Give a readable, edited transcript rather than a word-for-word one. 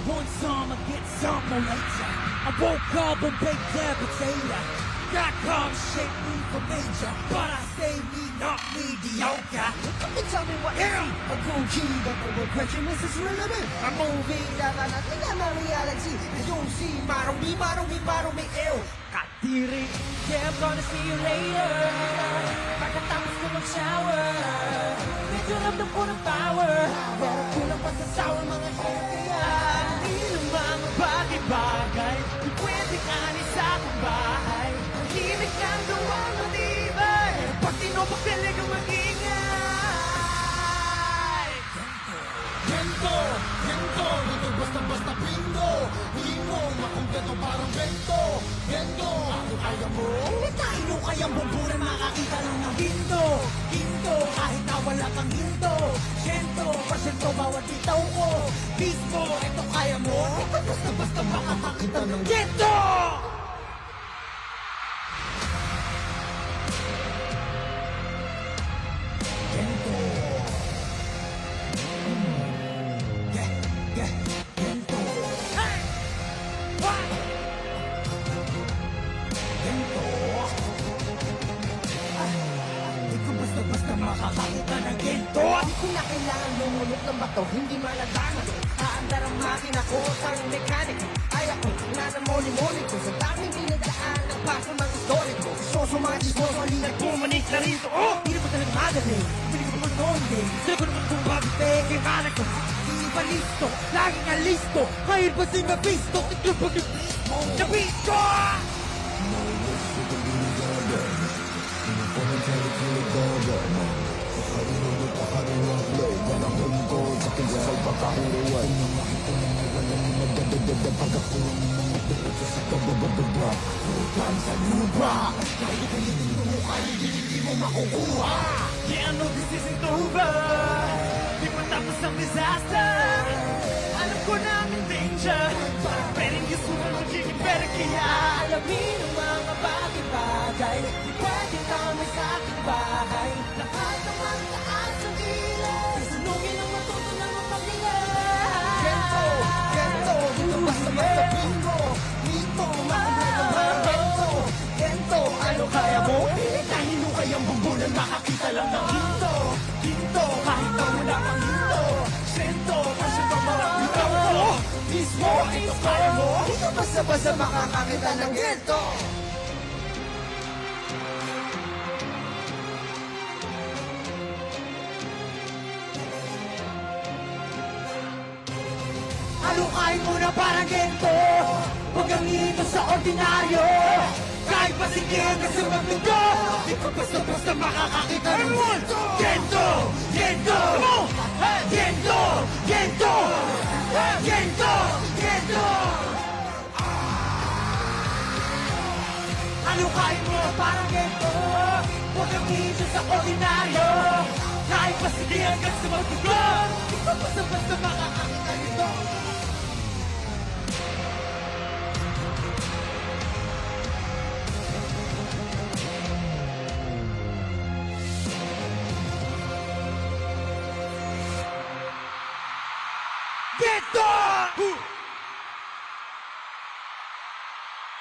want some, I get some no later. I woke up on baked potato. Got come shake me for major, but I say me not mediocre. Tell me what you see. A cool key, but the question is relevant. A movie that I think I'm reality. You don't see model me ill. Katiri, yeah, I'm gonna see you later. Pagkatapos ko mag-shower, medyo ramdam ko ng power. Pero kulang pa sa sour mga kaya. Hindi ng mga bagay-bagay, di pwedeng anis sa akong bahay. Tahimik ang gawang matibay, pag tinopagpili kang mag-ingay. Gento, dito basta-basta bingo. Hindi mo makumpleto parang bento. Gento, ano kaya mo? Hindi tayo kayang bumburan, makakita lang ng hinto. Hinto, kahit na wala kang hinto. Siyento, pasyento, bawat bitaw ko. Mismo, ito kaya mo? Basta-basta makakakita ng gento! Gento. Gento. Hey! What? Gento. Di ko basta-basta makakakita ng gento. Di ko na kailangan lumunok ng bato, hindi maladangan. Aandar ang makina ko, parang mechanic. Ay ako, nanamoli-moli ko. Sa daming dinadaan, ang paso ng historiko. Soso mga chismoso, halina't pumanik na rito. Oh! Hindi naman talaga magaling. Hindi ko naman noon din. Sino ko naman kung bakit peke kanan ko. Hindi ba listo? Laging alisto. Ngayon ba sa'yo nabisto? Tiglo pag nabisto. Nabisto! Yeah, I know this isn't over. Di pa tapos ang disaster. Alam ko na ang danger. Parang pwedeng gusto mo magiging better. Kaya alamin ang mga bagay-bagay. Di pwede kami sa aking bahay. Lahat naman taas ang ilay. Sunugin ang matuto ng mapagilay. Gento, dito basta-basta bingo. Dito, makumpleto ng gento. Gento, ano kaya mo? Dahil mo kayang bumbulan, makakita lang ng hinto. Hinto, kahit na wala kang hinto. Sento, kasi pa mga bitaw ko. Mismo, ito kaya mo? Dito basta-basta makakakita ng gento. Alukain mo na parang gento. Huwag kang ito sa ordinaryo. Kahit masigil hanggang sa magdugo. Di ko basta-basta makakakita ng gento. Gento! Gento! Gento! Gento! Gento! Gento! Alukain mo na parang gento. Huwag kang ito sa ordinaryo. Kahit masigil hanggang sa magdugo. Di ko basta-basta makakakita nito.